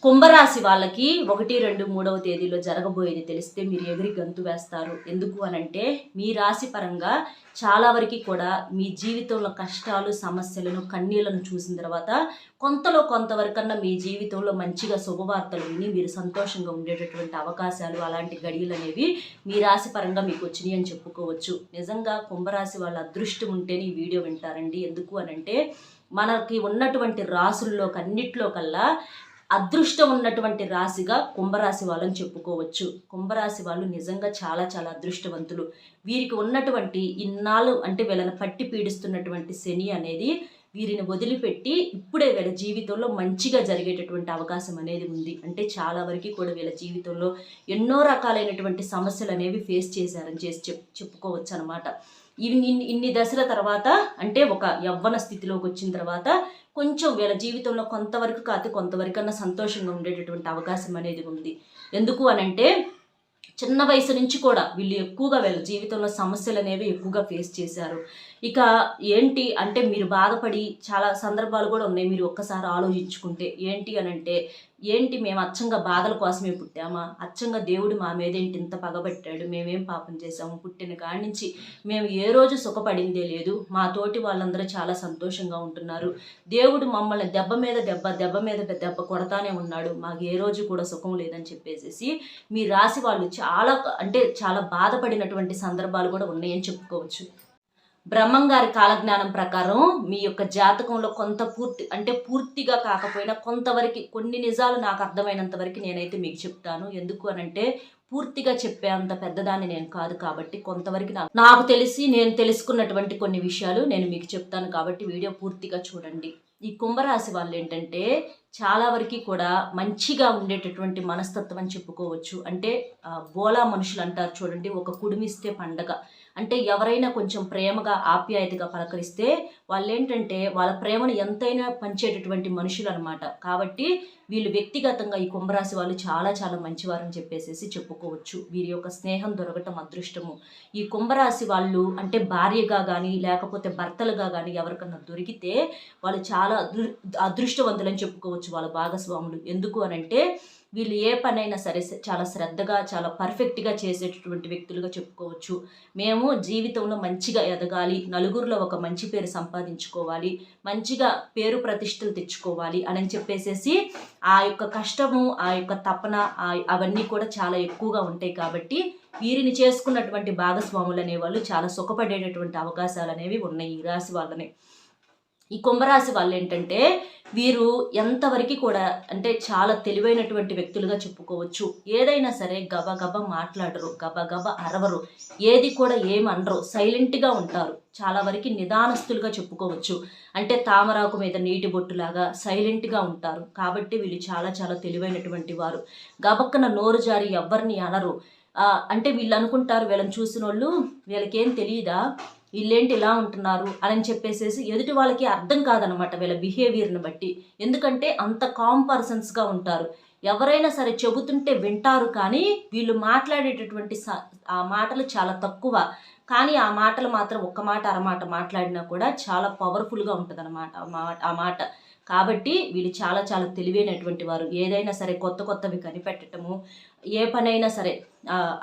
కుంభరాశి వాళ్ళకి 1, 2, 3వ తేదీలో జరగబోయేది తెలిస్తే మీరు ఎగిరి గంతు వేస్తారు. ఎందుకు అనంటే మీ రాశి పరంగా చాలా వరకు కూడా మీ జీవితంలో కష్టాలు, సమస్యలను, కన్నీళ్లను చూసిన తర్వాత కొంతలో కొంతవరకన్నా మీ జీవితంలో మంచిగా శుభవార్తలు విని మీరు సంతోషంగా ఉండేటటువంటి అవకాశాలు, అలాంటి గడియలు అనేవి మీ రాశి పరంగా మీకు వచ్చినాయి అని చెప్పుకోవచ్చు. నిజంగా కుంభరాశి వాళ్ళ అదృష్టం ఉంటేనే ఈ వీడియో వింటారండి. ఎందుకు అనంటే మనకి ఉన్నటువంటి రాసుల్లో అన్నిట్లో కల్లా అదృష్టం ఉన్నటువంటి రాశిగా కుంభరాశి వాళ్ళని చెప్పుకోవచ్చు. కుంభరాశి వాళ్ళు నిజంగా చాలా చాలా అదృష్టవంతులు. వీరికి ఉన్నటువంటి ఇన్నాళ్ళు అంటే వీళ్ళని పట్టి పీడిస్తున్నటువంటి శని అనేది వీరిని వదిలిపెట్టి ఇప్పుడే వీళ్ళ జీవితంలో మంచిగా జరిగేటటువంటి అవకాశం అనేది ఉంది. అంటే చాలా వరకు కూడా వీళ్ళ జీవితంలో ఎన్నో రకాలైనటువంటి సమస్యలు అనేవి ఫేస్ చేశారని చెప్పుకోవచ్చు అనమాట. ఇన్ని దశల తర్వాత అంటే ఒక యవ్వన స్థితిలోకి వచ్చిన తర్వాత కొంచెం వీళ్ళ జీవితంలో కొంతవరకు కాదు కొంతవరకన్నా సంతోషంగా ఉండేటటువంటి అవకాశం అనేది ఉంది. ఎందుకు అనంటే చిన్న వయసు నుంచి కూడా వీళ్ళు ఎక్కువగా వీళ్ళ జీవితంలో సమస్యలు అనేవి ఎక్కువగా ఫేస్ చేశారు. ఇక ఏంటి అంటే మీరు బాధపడి చాలా సందర్భాలు కూడా ఉన్నాయి. మీరు ఒక్కసారి ఆలోచించుకుంటే ఏంటి అనంటే మేము అచ్చంగా బాధల కోసమే పుట్టామా, అచ్చంగా దేవుడు మా మీద ఏంటి ఇంత పగబట్టాడు, మేమేం పాపం చేసాము, పుట్టిన కాడి నుంచి మేము ఏ రోజు సుఖపడిందే లేదు, మా తోటి వాళ్ళందరూ చాలా సంతోషంగా ఉంటున్నారు, దేవుడు మమ్మల్ని దెబ్బ మీద దెబ్బ కొడతానే ఉన్నాడు, మాకు ఏ రోజు కూడా సుఖం లేదని చెప్పేసి మీ రాశి వాళ్ళు చాలా బాధపడినటువంటి సందర్భాలు కూడా ఉన్నాయని చెప్పుకోవచ్చు. బ్రహ్మం గారి కాలజ్ఞానం ప్రకారం మీ యొక్క జాతకంలో కొంత పూర్తిగా కాకపోయినా కొంతవరకు కొన్ని నిజాలు నాకు అర్థమైనంత వరకు నేనైతే మీకు చెప్తాను. ఎందుకు అనంటే పూర్తిగా చెప్పే అంత పెద్దదాన్ని నేను కాదు కాబట్టి కొంతవరకు నాకు తెలిసి నేను తెలుసుకున్నటువంటి కొన్ని విషయాలు నేను మీకు చెప్తాను కాబట్టి వీడియో పూర్తిగా చూడండి. ఈ కుంభరాశి వాళ్ళు ఏంటంటే చాలా వరకు కూడా మంచిగా ఉండేటటువంటి మనస్తత్వం అని చెప్పుకోవచ్చు. అంటే బోలా మనుషులు అంటారు చూడండి, ఒక కుడిమిస్తే పండగ. అంటే ఎవరైనా కొంచెం ప్రేమగా ఆప్యాయతగా పలకరిస్తే వాళ్ళు ఏంటంటే వాళ్ళ ప్రేమను ఎంతైనా పంచేటటువంటి మనుషులు అనమాట. కాబట్టి వీళ్ళు వ్యక్తిగతంగా ఈ కుంభరాశి వాళ్ళు చాలా చాలా మంచివారని చెప్పేసి చెప్పుకోవచ్చు. వీరి యొక్క స్నేహం దొరకటం అదృష్టము. ఈ కుంభరాశి వాళ్ళు అంటే భార్యగా కానీ లేకపోతే భర్తలుగా కానీ ఎవరికన్నా దొరికితే వాళ్ళు చాలా అదృష్టవంతులని చెప్పుకోవచ్చు వాళ్ళ భాగస్వాములు. ఎందుకు అనంటే వీళ్ళు ఏ పనైనా సరే చాలా శ్రద్ధగా చాలా పర్ఫెక్ట్గా చేసేటటువంటి వ్యక్తులుగా చెప్పుకోవచ్చు. మేము జీవితంలో మంచిగా ఎదగాలి, నలుగురిలో ఒక మంచి పేరు సంపాదించుకోవాలి, మంచిగా పేరు ప్రతిష్టలు తెచ్చుకోవాలి అని చెప్పేసి ఆ యొక్క కష్టము, ఆ యొక్క తపన అవన్నీ కూడా చాలా ఎక్కువగా ఉంటాయి. కాబట్టి వీరిని చేసుకున్నటువంటి భాగస్వాములు అనేవాళ్ళు చాలా సుఖపడేటటువంటి అవకాశాలు అనేవి ఉన్నాయి ఈ రాశి వాళ్ళని. ఈ కుంభరాశి వాళ్ళు ఏంటంటే వీరు ఎంతవరకు కూడా అంటే చాలా తెలివైనటువంటి వ్యక్తులుగా చెప్పుకోవచ్చు. ఏదైనా సరే గబగబా మాట్లాడరు, గబగబా అరవరు, ఏది కూడా ఏమనరు, సైలెంట్గా ఉంటారు. చాలా వరకు నిదానస్తులుగా చెప్పుకోవచ్చు. అంటే తామరాకు మీద నీటి బొట్టులాగా సైలెంట్గా ఉంటారు. కాబట్టి వీళ్ళు చాలా చాలా తెలివైనటువంటి వారు. గబక్కన నోరు జారి ఎవరిని అనరు. అంటే వీళ్ళు అనుకుంటారు వీళ్ళని చూసిన వాళ్ళు వీళ్ళకేం తెలియదా, వీళ్ళేంటి ఇలా ఉంటున్నారు అని చెప్పేసి ఎదుటి వాళ్ళకి అర్థం కాదనమాట వీళ్ళ బిహేవియర్ని బట్టి. ఎందుకంటే అంత కామ్ పర్సన్స్గా ఉంటారు. ఎవరైనా సరే చెబుతుంటే వింటారు, కానీ వీళ్ళు మాట్లాడేటటువంటి ఆ మాటలు చాలా తక్కువ. కానీ ఆ మాటలు మాత్రం ఒక్క మాట అరమాట మాట్లాడినా కూడా చాలా పవర్ఫుల్గా ఉంటుంది అనమాట ఆ మాట. కాబట్టి వీళ్ళు చాలా చాలా తెలివైనటువంటి వారు. ఏదైనా సరే కొత్తవి కనిపెట్టడము, ఏ పనైనా సరే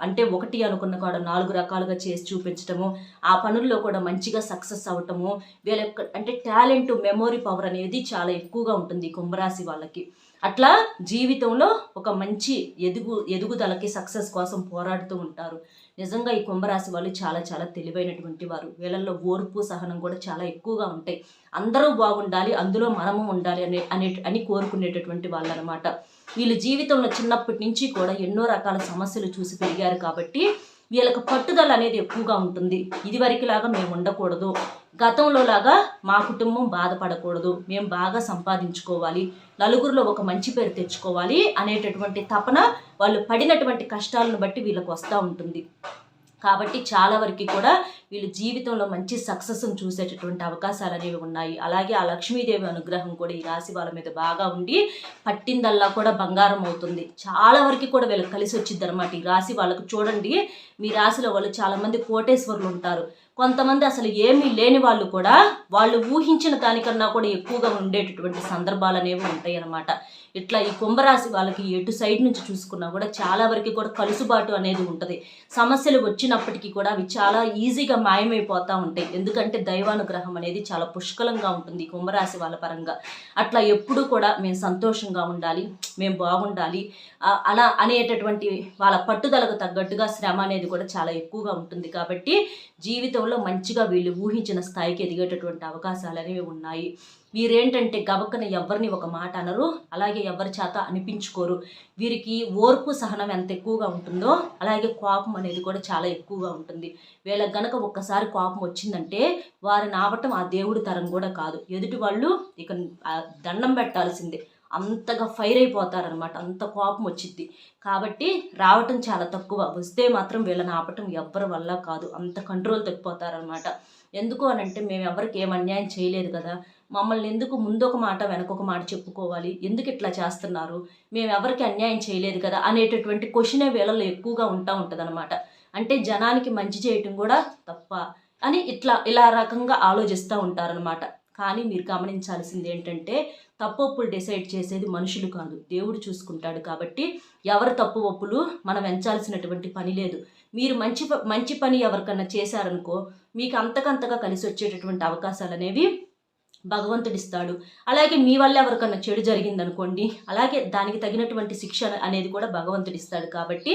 అంటే ఒకటి అనుకున్న కూడా 4 రకాలుగా చేసి చూపించటము, ఆ పనుల్లో కూడా మంచిగా సక్సెస్ అవ్వటము, వీళ్ళ యొక్క అంటే టాలెంట్, మెమొరీ పవర్ అనేది చాలా ఎక్కువగా ఉంటుంది కుంభరాశి వాళ్ళకి. అట్లా జీవితంలో ఒక మంచి ఎదుగుదలకి సక్సెస్ కోసం పోరాడుతూ ఉంటారు. నిజంగా ఈ కుంభరాశి వాళ్ళు చాలా చాలా తెలివైనటువంటి వారు. వీళ్ళల్లో ఓర్పు సహనం కూడా చాలా ఎక్కువగా ఉంటాయి. అందరూ బాగుండాలి, అందులో మనము ఉండాలి అని కోరుకునేటటువంటి వాళ్ళు అనమాట. వీళ్ళు జీవితంలో చిన్నప్పటి నుంచి కూడా ఎన్నో రకాల సమస్యలు చూసి పెరిగారు కాబట్టి వీళ్ళకి పట్టుదల అనేది ఎక్కువగా ఉంటుంది. ఇదివరకు లాగా మేము ఉండకూడదు, గతంలో లాగా మా కుటుంబం బాధపడకూడదు, మేము బాగా సంపాదించుకోవాలి, నలుగురిలో ఒక మంచి పేరు తెచ్చుకోవాలి అనేటటువంటి తపన వాళ్ళు పడినటువంటి కష్టాలను బట్టి వీళ్ళకి వస్తూ ఉంటుంది. కాబట్టి చాలా వరకు కూడా వీళ్ళు జీవితంలో మంచి సక్సెస్ను చూసేటటువంటి అవకాశాలు అనేవి ఉన్నాయి. అలాగే ఆ లక్ష్మీదేవి అనుగ్రహం కూడా ఈ రాశి వాళ్ళ మీద బాగా ఉండి పట్టిందల్లా కూడా బంగారం అవుతుంది. చాలా వరకు కూడా వీళ్ళకి కలిసి వచ్చింది అనమాట. ఈ రాశి వాళ్ళకు చూడండి, మీ రాశిలో వాళ్ళు చాలామంది కోటేశ్వరులు ఉంటారు. కొంతమంది అసలు ఏమీ లేని వాళ్ళు కూడా వాళ్ళు ఊహించిన దానికన్నా కూడా ఎక్కువగా ఉండేటటువంటి సందర్భాలు అనేవి ఉంటాయి అన్నమాట. ఇట్లా ఈ కుంభరాశి వాళ్ళకి ఎటు సైడ్ నుంచి చూసుకున్నా కూడా చాలా వరకు కూడా కలుసుబాటు అనేది ఉంటుంది. సమస్యలు వచ్చినప్పటికీ కూడా అవి చాలా ఈజీగా మాయమైపోతూ ఉంటాయి. ఎందుకంటే దైవానుగ్రహం అనేది చాలా పుష్కలంగా ఉంటుంది కుంభరాశి వాళ్ళ పరంగా. అట్లా ఎప్పుడూ కూడా మేము సంతోషంగా ఉండాలి, మేము బాగుండాలి అలా అనేటటువంటి వాళ్ళ పట్టుదలకు తగ్గట్టుగా శ్రమ అనేది కూడా చాలా ఎక్కువగా ఉంటుంది. కాబట్టి జీవితంలో మంచిగా వీళ్ళు ఊహించిన స్థాయికి ఎదిగేటటువంటి అవకాశాలు అనేవి ఉన్నాయి. వీరేంటంటే గబక్కన ఎవరిని ఒక మాట అనరు, అలాగే ఎవరి చేత అనిపించుకోరు. వీరికి ఓర్పు సహనం ఎంత ఎక్కువగా ఉంటుందో అలాగే కోపం అనేది కూడా చాలా ఎక్కువగా ఉంటుంది. వీళ్ళకి గనక ఒక్కసారి కోపం వచ్చిందంటే వారిని ఆపటం ఆ దేవుడి తరం కూడా కాదు. ఎదుటి వాళ్ళు ఇక దండం పెట్టాల్సిందే, అంతగా ఫైర్ అయిపోతారనమాట, అంత కోపం వచ్చింది. కాబట్టి రావటం చాలా తక్కువ, వస్తే మాత్రం వీళ్ళని ఆపటం ఎవ్వరి వల్ల కాదు, అంత కంట్రోల్ తప్పిపోతారనమాట. ఎందుకు అనంటే మేము ఎవరికి ఏం అన్యాయం చేయలేదు కదా, మమ్మల్ని ఎందుకు ముందొక మాట వెనకొక మాట చెప్పుకోవాలి, ఎందుకు ఇట్లా చేస్తున్నారు, మేము ఎవరికి అన్యాయం చేయలేదు కదా అనేటటువంటి క్వశ్చనే వీళ్ళలో ఎక్కువగా ఉంటుంది అనమాట. అంటే జనానికి మంచి చేయటం కూడా తప్ప అని ఇలా రకంగా ఆలోచిస్తూ ఉంటారనమాట. కానీ మీరు గమనించాల్సింది ఏంటంటే తప్పు ఒప్పులు డిసైడ్ చేసేది మనుషులు కాదు, దేవుడు చూసుకుంటాడు. కాబట్టి ఎవరు తప్పు ఒప్పులు మనం ఎంచాల్సినటువంటి పని లేదు. మీరు మంచి పని ఎవరికన్నా చేశారనుకో మీకు అంతకంతగా కలిసి వచ్చేటటువంటి అవకాశాలు అనేవి భగవంతుడిస్తాడు. అలాగే మీ వల్ల ఎవరికన్నా చెడు జరిగిందనుకోండి, అలాగే దానికి తగినటువంటి శిక్ష అనేది కూడా భగవంతుడిస్తాడు. కాబట్టి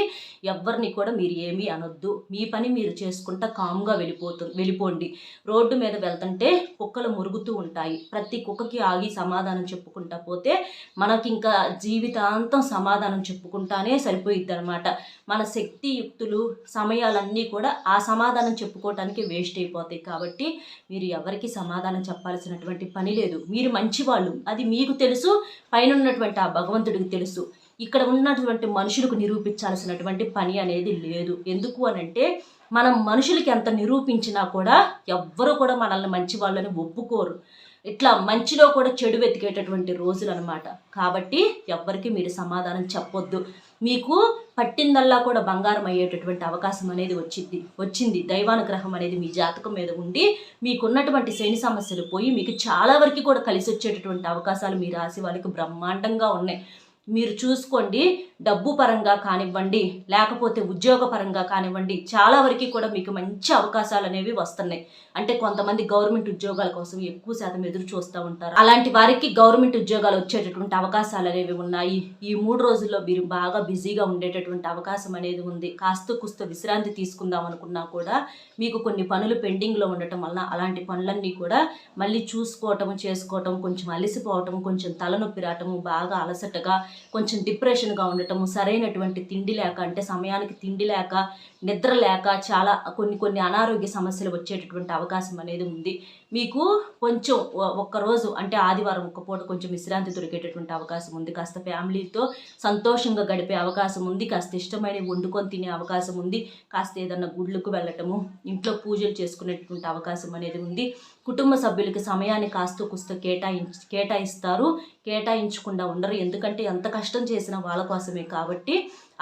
ఎవరిని కూడా మీరు ఏమీ అనొద్దు, మీ పని మీరు చేసుకుంటా కామ్గా వెళ్ళిపోండి. రోడ్డు మీద వెళ్తుంటే కుక్కలు మురుగుతూ ఉంటాయి, ప్రతి కుక్కకి ఆగి సమాధానం చెప్పుకుంటా పోతే మనకి ఇంకా జీవితాంతం సమాధానం చెప్పుకుంటానే సరిపోయిద్ది అనమాట. మన శక్తియుక్తులు సమయాలన్నీ కూడా ఆ సమాధానం చెప్పుకోవటానికి వేస్ట్ అయిపోతాయి. కాబట్టి మీరు ఎవరికి సమాధానం చెప్పాల్సినటువంటి పని లేదు. మీరు మంచివాళ్ళు, అది మీకు తెలుసు, పైన ఉన్నటువంటి ఆ భగవంతుడికి తెలుసు. ఇక్కడ ఉన్నటువంటి మనుషులకు నిరూపించాల్సినటువంటి పని అనేది లేదు. ఎందుకు అనంటే మనం మనుషులకి ఎంత నిరూపించినా కూడా ఎవ్వరూ కూడా మనల్ని మంచి వాళ్ళని ఒప్పుకోరు. ఇట్లా మంచిలో కూడా చెడు వెతికేటటువంటి రోజులు అనమాట. కాబట్టి ఎవ్వరికి మీరు సమాధానం చెప్పొద్దు. మీకు పట్టిందల్లా కూడా బంగారం అయ్యేటటువంటి అవకాశం అనేది వచ్చింది. దైవానుగ్రహం అనేది మీ జాతకం మీద ఉండి మీకున్నటువంటి శని సమస్యలు పోయి మీకు చాలా వరకు కూడా కలిసి వచ్చేటటువంటి అవకాశాలు మీ రాశి వాళ్ళకి బ్రహ్మాండంగా ఉన్నాయి. మీరు చూసుకోండి, డబ్బు పరంగా కానివ్వండి, లేకపోతే ఉద్యోగ పరంగా కానివ్వండి, చాలా వరకు కూడా మీకు మంచి అవకాశాలు అనేవి వస్తున్నాయి. అంటే కొంతమంది గవర్నమెంట్ ఉద్యోగాల కోసం ఎక్కువ శాతం ఎదురు చూస్తూ ఉంటారు. అలాంటి వారికి గవర్నమెంట్ ఉద్యోగాలు వచ్చేటటువంటి అవకాశాలు అనేవి ఉన్నాయి. ఈ 3 రోజుల్లో మీరు బాగా బిజీగా ఉండేటటువంటి అవకాశం అనేది ఉంది. కాస్త కుస్త విశ్రాంతి తీసుకుందాం అనుకున్నా కూడా మీకు కొన్ని పనులు పెండింగ్లో ఉండటం వలన అలాంటి పనులన్నీ కూడా మళ్ళీ చూసుకోవటం, చేసుకోవటం, కొంచెం అలసిపోవటం, కొంచెం తలనొప్పి రావటము, బాగా అలసటగా, కొంచెం డిప్రెషన్గా ఉండటము, సరైనటువంటి తిండి లేక, అంటే సమయానికి తిండి లేక, నిద్ర లేక చాలా కొన్ని అనారోగ్య సమస్యలు వచ్చేటటువంటి అవకాశం అనేది ఉంది. మీకు కొంచెం ఒక్కరోజు అంటే ఆదివారం ఒక్క పూట కొంచెం విశ్రాంతి దొరికేటటువంటి అవకాశం ఉంది. కాస్త ఫ్యామిలీతో సంతోషంగా గడిపే అవకాశం ఉంది. కాస్త ఇష్టమైన వండుకొని తినే అవకాశం ఉంది. కాస్త ఏదన్నా గుళ్ళకు వెళ్ళటము, ఇంట్లో పూజలు చేసుకునేటటువంటి అవకాశం అనేది ఉంది. కుటుంబ సభ్యులకి సమయాన్ని కాస్త కుస్త కేటాయిస్తారు, కేటాయించకుండా ఉండరు. ఎందుకంటే ఎంత కష్టం చేసినా వాళ్ళ కోసమే. కాబట్టి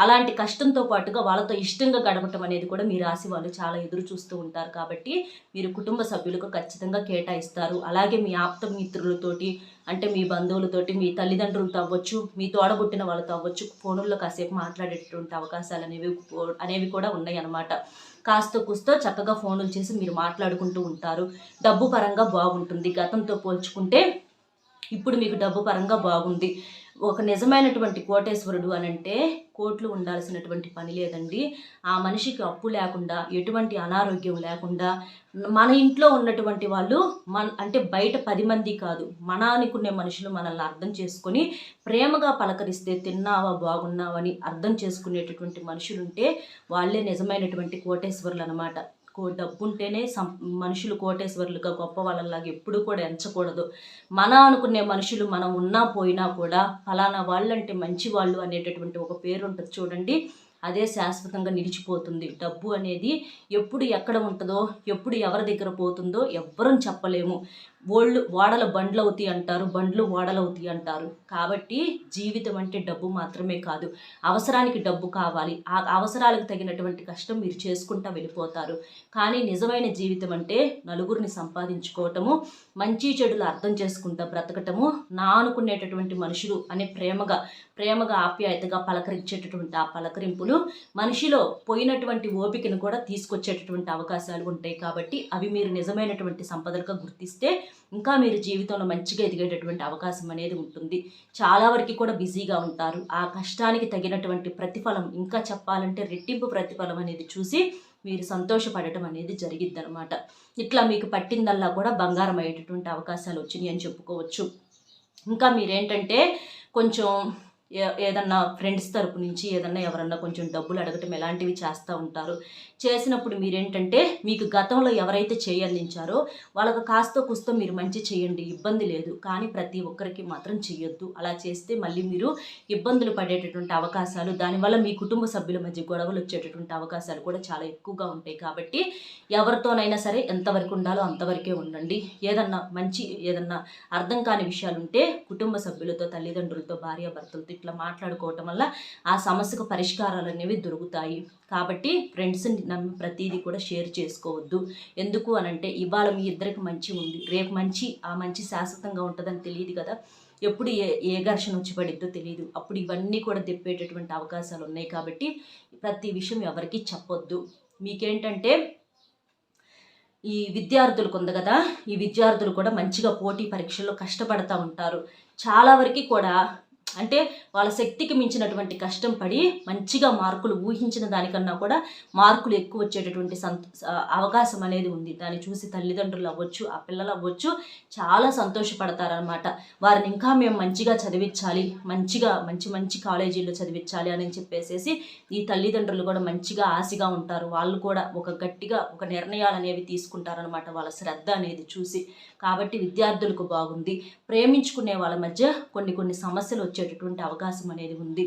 అలాంటి కష్టంతో పాటుగా వాళ్ళతో ఇష్టంగా గడపటం అనేది కూడా మీ రాశి వాళ్ళు చాలా ఎదురు చూస్తూ ఉంటారు. కాబట్టి మీరు కుటుంబ సభ్యులకు ఖచ్చితంగా కేటాయిస్తారు. అలాగే మీ ఆప్త మిత్రులతోటి, అంటే మీ బంధువులతోటి, మీ తల్లిదండ్రులతో అవ్వచ్చు, మీ తోడబుట్టిన వాళ్ళతో అవ్వచ్చు, ఫోనుల్లో కాసేపు మాట్లాడేటటువంటి అవకాశాలు అనేవి కూడా ఉన్నాయి అన్నమాట. కాస్త కూస్తో చక్కగా ఫోనులు చేసి మీరు మాట్లాడుకుంటూ ఉంటారు. డబ్బు పరంగా బాగుంటుంది. గతంతో పోల్చుకుంటే ఇప్పుడు మీకు డబ్బు పరంగా బాగుంది. ఒక నిజమైనటువంటి కోటేశ్వరుడు అనంటే కోట్లు ఉండాల్సినటువంటి పని లేదండి. ఆ మనిషికి అప్పు లేకుండా, ఎటువంటి అనారోగ్యం లేకుండా, మన ఇంట్లో ఉన్నటువంటి వాళ్ళు అంటే బయట 10 మంది కాదు, మన అనుకునే మనుషులు మనల్ని అర్థం చేసుకొని ప్రేమగా పలకరిస్తే తిన్నావా బాగున్నావని అర్థం చేసుకునేటటువంటి మనుషులుంటే వాళ్ళే నిజమైనటువంటి కోటేశ్వరులు అనమాట. డబ్బుంటేనే మనుషులు కోటేశ్వరులుగా గొప్ప వాళ్ళలాగా ఎప్పుడూ కూడా ఎంచకూడదు. మన అనుకునే మనుషులు మనం ఉన్నా పోయినా కూడా ఫలానా వాళ్ళంటే మంచి వాళ్ళు అనేటటువంటి ఒక పేరు ఉంటుంది చూడండి, అదే శాశ్వతంగా నిలిచిపోతుంది. డబ్బు అనేది ఎప్పుడు ఎక్కడ ఉంటుందో, ఎప్పుడు ఎవరి దగ్గర పోతుందో ఎవ్వరం చెప్పలేము. ఓడల బండ్లు అవుతాయి అంటారు, బండ్లు ఓడలు అవుతాయి అంటారు. కాబట్టి జీవితం అంటే డబ్బు మాత్రమే కాదు, అవసరానికి డబ్బు కావాలి. ఆ అవసరాలకు తగినటువంటి కష్టం మీరు చేసుకుంటూ వెళ్ళిపోతారు. కానీ నిజమైన జీవితం అంటే నలుగురిని సంపాదించుకోవటము, మంచి చెడులు అర్థం చేసుకుంటూ బ్రతకటము, నా అనుకునేటటువంటి మనుషులు అనే ప్రేమగా ఆప్యాయతగా పలకరించేటటువంటి ఆ పలకరింపులు మనిషిలో పోయినటువంటి ఓపికను కూడా తీసుకొచ్చేటటువంటి అవకాశాలు ఉంటాయి. కాబట్టి అవి మీరు నిజమైనటువంటి సంపదలుగా గుర్తిస్తే ఇంకా మీరు జీవితంలో మంచిగా ఎదిగేటటువంటి అవకాశం అనేది ఉంటుంది. చాలా వరకు కూడా బిజీగా ఉంటారు. ఆ కష్టానికి తగినటువంటి ప్రతిఫలం, ఇంకా చెప్పాలంటే రెట్టింపు ప్రతిఫలం అనేది చూసి మీరు సంతోషపడటం అనేది జరిగిద్ది అనమాట. ఇట్లా మీకు పట్టిందల్లా కూడా బంగారం అయ్యేటటువంటి అవకాశాలు వచ్చినాయి అని చెప్పుకోవచ్చు. ఇంకా మీరేంటంటే కొంచెం ఏదన్నా ఫ్రెండ్స్ తరపు నుంచి ఏదన్నా ఎవరన్నా కొంచెం డబ్బులు అడగటం ఇలాంటివి చేస్తూ ఉంటారు. చేసినప్పుడు మీరేంటంటే మీకు గతంలో ఎవరైతే అందించారో వాళ్ళకు కాస్తో కూస్తో మీరు మంచి చేయండి, ఇబ్బంది లేదు. కానీ ప్రతి ఒక్కరికి మాత్రం చెయ్యొద్దు. అలా చేస్తే మళ్ళీ మీరు ఇబ్బందులు పడేటటువంటి అవకాశాలు, దానివల్ల మీ కుటుంబ సభ్యుల మధ్య గొడవలు వచ్చేటటువంటి అవకాశాలు కూడా చాలా ఎక్కువగా ఉంటాయి. కాబట్టి ఎవరితోనైనా సరే ఎంతవరకు ఉండాలో అంతవరకే ఉండండి. ఏదన్నా అర్థం కాని విషయాలు ఉంటే కుటుంబ సభ్యులతో, తల్లిదండ్రులతో, భార్యాభర్తలతో ఇట్లా మాట్లాడుకోవటం వల్ల ఆ సమస్యకు పరిష్కారాలు అనేవి దొరుకుతాయి. కాబట్టి ఫ్రెండ్స్ని నమ్మి ప్రతిదీ కూడా షేర్ చేసుకోవద్దు. ఎందుకు అనంటే ఇవాళ మీ ఇద్దరికి మంచి ఉంది, రేపు ఆ మంచి శాశ్వతంగా ఉంటుందని తెలియదు కదా. ఎప్పుడు ఏ ఘర్షణ వచ్చి పడిద్దో తెలియదు. అప్పుడు ఇవన్నీ కూడా తెప్పేటటువంటి అవకాశాలు ఉన్నాయి. కాబట్టి ప్రతి విషయం ఎవరికి చెప్పొద్దు. మీకేంటంటే ఈ విద్యార్థులకు ఉంది కదా, ఈ విద్యార్థులు కూడా మంచిగా పోటీ పరీక్షల్లో కష్టపడతా ఉంటారు. చాలా వరకు కూడా అంటే వాళ్ళ శక్తికి మించినటువంటి కష్టం పడి మంచిగా మార్కులు ఊహించిన దానికన్నా కూడా మార్కులు ఎక్కువ వచ్చేటటువంటి అవకాశం అనేది ఉంది. దాన్ని చూసి తల్లిదండ్రులు అవ్వచ్చు, ఆ పిల్లలు అవ్వచ్చు చాలా సంతోషపడతారనమాట. వారిని ఇంకా మేము మంచిగా చదివించాలి, మంచి కాలేజీల్లో చదివించాలి అని చెప్పేసి ఈ తల్లిదండ్రులు కూడా మంచిగా ఆశగా ఉంటారు. వాళ్ళు కూడా ఒక నిర్ణయాలు అనేవి తీసుకుంటారనమాట వాళ్ళ శ్రద్ధ అనేది చూసి. కాబట్టి విద్యార్థులకు బాగుంది. ప్రేమించుకునే వాళ్ళ మధ్య కొన్ని సమస్యలు వచ్చేటటువంటి అవకాశం అనేది ఉంది.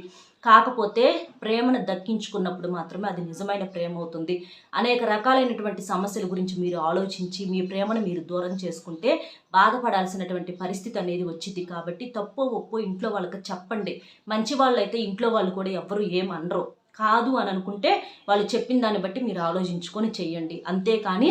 కాకపోతే ప్రేమను దక్కించుకున్నప్పుడు మాత్రమే అది నిజమైన ప్రేమ అవుతుంది. అనేక రకాలైనటువంటి సమస్యల గురించి మీరు ఆలోచించి మీ ప్రేమను మీరు దూరం చేసుకుంటే బాధపడాల్సినటువంటి పరిస్థితి అనేది వచ్చింది. కాబట్టి తప్పో ఒప్పో ఇంట్లో వాళ్ళకి చెప్పండి. మంచి వాళ్ళు అయితే ఇంట్లో వాళ్ళు కూడా ఎవ్వరూ ఏమనరు. కాదు అని అనుకుంటే వాళ్ళు చెప్పిన దాన్ని బట్టి మీరు ఆలోచించుకొని చెయ్యండి. అంతేకాని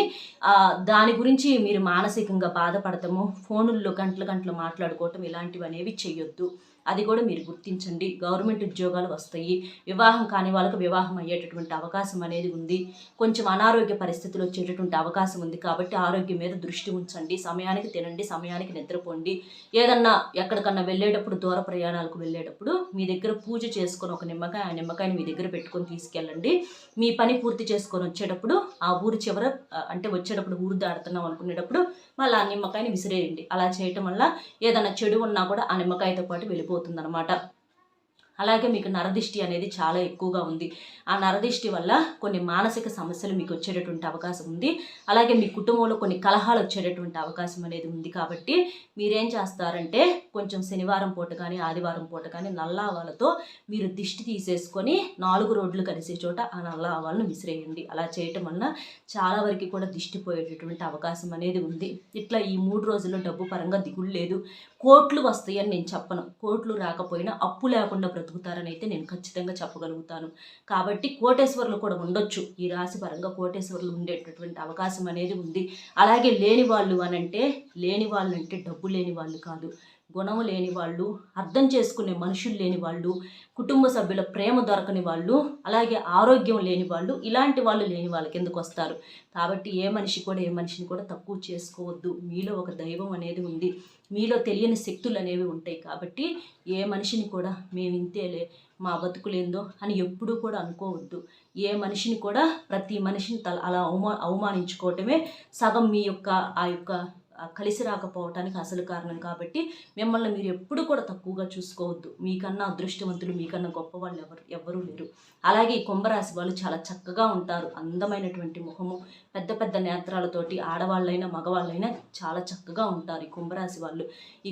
దాని గురించి మీరు మానసికంగా బాధపడటము, ఫోనుల్లో గంటలు మాట్లాడుకోవటం ఇలాంటివి అనేవి చెయ్యొద్దు. అది కూడా మీరు గుర్తించండి. గవర్నమెంట్ ఉద్యోగాలు వస్తాయి. వివాహం కాని వాళ్ళకు వివాహం అయ్యేటటువంటి అవకాశం అనేది ఉంది. కొంచెం అనారోగ్య పరిస్థితులు వచ్చేటటువంటి అవకాశం ఉంది. కాబట్టి ఆరోగ్యం మీద దృష్టి ఉంచండి. సమయానికి తినండి, సమయానికి నిద్రపోండి. ఏదన్నా ఎక్కడికన్నా వెళ్ళేటప్పుడు, దూర ప్రయాణాలకు వెళ్ళేటప్పుడు మీ దగ్గర పూజ చేసుకొని ఒక నిమ్మకాయ, ఆ నిమ్మకాయని మీ దగ్గర పెట్టుకొని తీసుకెళ్ళండి. మీ పని పూర్తి చేసుకొని వచ్చేటప్పుడు ఆ ఊరు చివర అంటే వచ్చేటప్పుడు ఊరు దాడుతున్నాం అనుకునేటప్పుడు మళ్ళీ ఆ నిమ్మకాయని విసిరేయండి. అలా చేయటం వల్ల ఏదైనా చెడు ఉన్నా కూడా ఆ నిమ్మకాయతో పాటు వెళ్ళిపోతుందన్నమాట. అలాగే మీకు నరదిష్టి అనేది చాలా ఎక్కువగా ఉంది. ఆ నరదిష్టి వల్ల కొన్ని మానసిక సమస్యలు మీకు వచ్చేటటువంటి అవకాశం ఉంది. అలాగే మీ కుటుంబంలో కొన్ని కలహాలు వచ్చేటటువంటి అవకాశం అనేది ఉంది. కాబట్టి మీరేం చేస్తారంటే కొంచెం శనివారం పూట కానీ ఆదివారం పూట కానీ నల్ల ఆవాలతో మీరు దిష్టి తీసేసుకొని 4 రోడ్లు కలిసే చోట ఆ నల్ల ఆవాలను విసిరేయండి. అలా చేయటం వలన చాలా వరకు కూడా దిష్టి పోయేటటువంటి అవకాశం అనేది ఉంది. ఇట్లా ఈ 3 రోజుల్లో డబ్బు పరంగా దిగులు లేదు. కోట్లు వస్తాయని నేను చెప్పను. కోట్లు రాకపోయినా అప్పు లేకుండా బ్రతుకుతారని అయితే నేను ఖచ్చితంగా చెప్పగలుగుతాను. కాబట్టి కోటేశ్వరులు కూడా ఉండొచ్చు. ఈ రాశి పరంగా కోటేశ్వరులు ఉండేటటువంటి అవకాశం అనేది ఉంది. అలాగే లేని వాళ్ళు అంటే డబ్బు లేని వాళ్ళు కాదు, గుణము లేని వాళ్ళు, అర్థం చేసుకునే మనుషులు లేని వాళ్ళు, కుటుంబ సభ్యుల ప్రేమ దొరకని వాళ్ళు, అలాగే ఆరోగ్యం లేని వాళ్ళు, ఇలాంటి వాళ్ళు లేని వాళ్ళ కిందకు వస్తారు. కాబట్టి ఏ మనిషిని కూడా తక్కువ చేసుకోవద్దు. మీలో ఒక దైవం అనేది ఉంది. మీలో తెలియని శక్తులు అనేవి ఉంటాయి. కాబట్టి ఏ మనిషిని కూడా మేము ఇంతేలే, మా బతుకులేందో అని ఎప్పుడూ కూడా అనుకోవద్దు. ఏ మనిషిని కూడా ప్రతి మనిషిని అలా అవమానించుకోవటమే సగం మీ యొక్క కలిసి రాకపోవటానికి అసలు కారణం. కాబట్టి మిమ్మల్ని మీరు ఎప్పుడు కూడా తక్కువగా చూసుకోవద్దు. మీకన్నా అదృష్టవంతులు, మీకన్నా గొప్ప వాళ్ళు ఎవరూ లేరు. అలాగే ఈ కుంభరాశి వాళ్ళు చాలా చక్కగా ఉంటారు. అందమైనటువంటి ముఖము, పెద్ద పెద్ద నేత్రాలతోటి ఆడవాళ్ళైనా మగవాళ్ళైనా చాలా చక్కగా ఉంటారు ఈ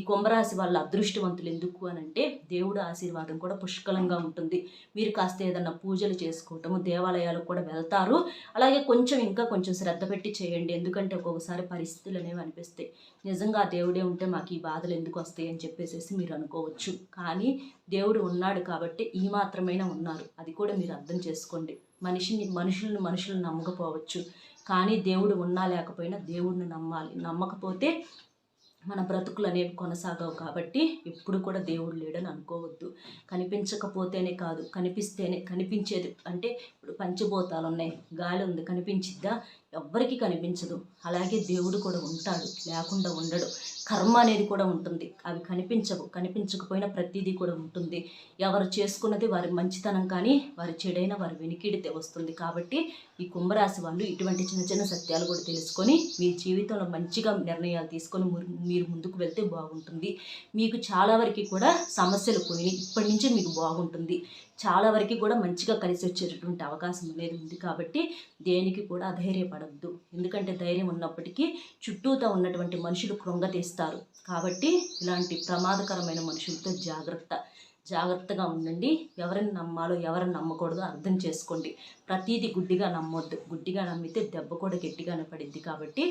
కుంభరాశి వాళ్ళు అదృష్టవంతులు. ఎందుకు అనంటే దేవుడు ఆశీర్వాదం కూడా పుష్కలంగా ఉంటుంది. మీరు కాస్త ఏదన్నా పూజలు చేసుకోవటము, దేవాలయాలకు కూడా వెళ్తారు. అలాగే కొంచెం శ్రద్ధ పెట్టి చేయండి. ఎందుకంటే ఒక్కొక్కసారి పరిస్థితులు అనేవి అనిపిస్తాయి. వస్తాయి. నిజంగా ఆ దేవుడే ఉంటే మాకు ఈ బాధలు ఎందుకు వస్తాయి అని చెప్పేసి మీరు అనుకోవచ్చు. కానీ దేవుడు ఉన్నాడు కాబట్టి ఈ మాత్రమైనా ఉన్నారు, అది కూడా మీరు అర్థం చేసుకోండి. మనుషులను నమ్మకపోవచ్చు, కానీ దేవుడు ఉన్నా లేకపోయినా దేవుడిని నమ్మాలి. నమ్మకపోతే మన బ్రతుకులు అనేవి కొనసాగవు. కాబట్టి ఎప్పుడు కూడా దేవుడు లేడని అనుకోవద్దు. కనిపించకపోతేనే కాదు, కనిపిస్తేనే, కనిపించేది అంటే ఇప్పుడు పంచభూతాలు ఉన్నాయి, గాలి ఉంది, కనిపించిద్దా? ఎవ్వరికి కనిపించదు. అలాగే దేవుడు కూడా ఉంటాడు, లేకుండా ఉండడు. కర్మ అనేది కూడా ఉంటుంది, అవి కనిపించవు. కనిపించకపోయినా ప్రతిదీ కూడా ఉంటుంది. ఎవరు చేసుకున్నది వారి మంచితనం, కానీ వారి చెడైన వారి వెనికిడితే వస్తుంది. కాబట్టి ఈ కుంభరాశి వాళ్ళు ఇటువంటి చిన్న చిన్న సత్యాలు కూడా తెలుసుకొని మీ జీవితంలో మంచిగా నిర్ణయాలు తీసుకొని మీరు ముందుకు వెళ్తే బాగుంటుంది. మీకు చాలా వరకు కూడా సమస్యలు పోయినాయి, ఇప్పటి నుంచి మీకు బాగుంటుంది. చాలా వరకు కూడా మంచిగా కలిసి వచ్చేటటువంటి అవకాశం అనేది ఉంది. కాబట్టి దేనికి కూడా అధైర్యపడద్దు. ఎందుకంటే ధైర్యం ఉన్నప్పటికీ చుట్టూతా ఉన్నటువంటి మనుషులు కృంగతీస్తారు. కాబట్టి ఇలాంటి ప్రమాదకరమైన మనుషులతో జాగ్రత్తగా ఉండండి. ఎవరిని నమ్మాలో ఎవరిని నమ్మకూడదో అర్థం చేసుకోండి. ప్రతీది గుడ్డిగా నమ్మొద్దు. గుడ్డిగా నమ్మితే దెబ్బ కూడా గట్టిగానే పడిద్ది. కాబట్టి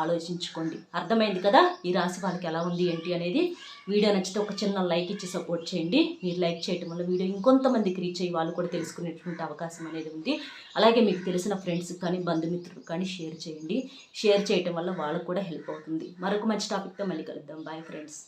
ఆలోచించుకోండి. అర్థమైంది కదా ఈ రాశి వాళ్ళకి ఎలా ఉంది ఏంటి అనేది. వీడియో నచ్చితే ఒక చిన్న లైక్ ఇచ్చి సపోర్ట్ చేయండి. మీరు లైక్ చేయడం వల్ల వీడియో ఇంకొంతమందికి రీచ్ అయ్యి వాళ్ళు కూడా తెలుసుకునేటువంటి అవకాశం అనేది ఉంది. అలాగే మీకు తెలిసిన ఫ్రెండ్స్కి కానీ బంధుమిత్రులకు కానీ షేర్ చేయండి. షేర్ చేయడం వల్ల వాళ్ళకు కూడా హెల్ప్ అవుతుంది. మరొక మంచి టాపిక్తో మళ్ళీ కలుద్దాం. Bye friends.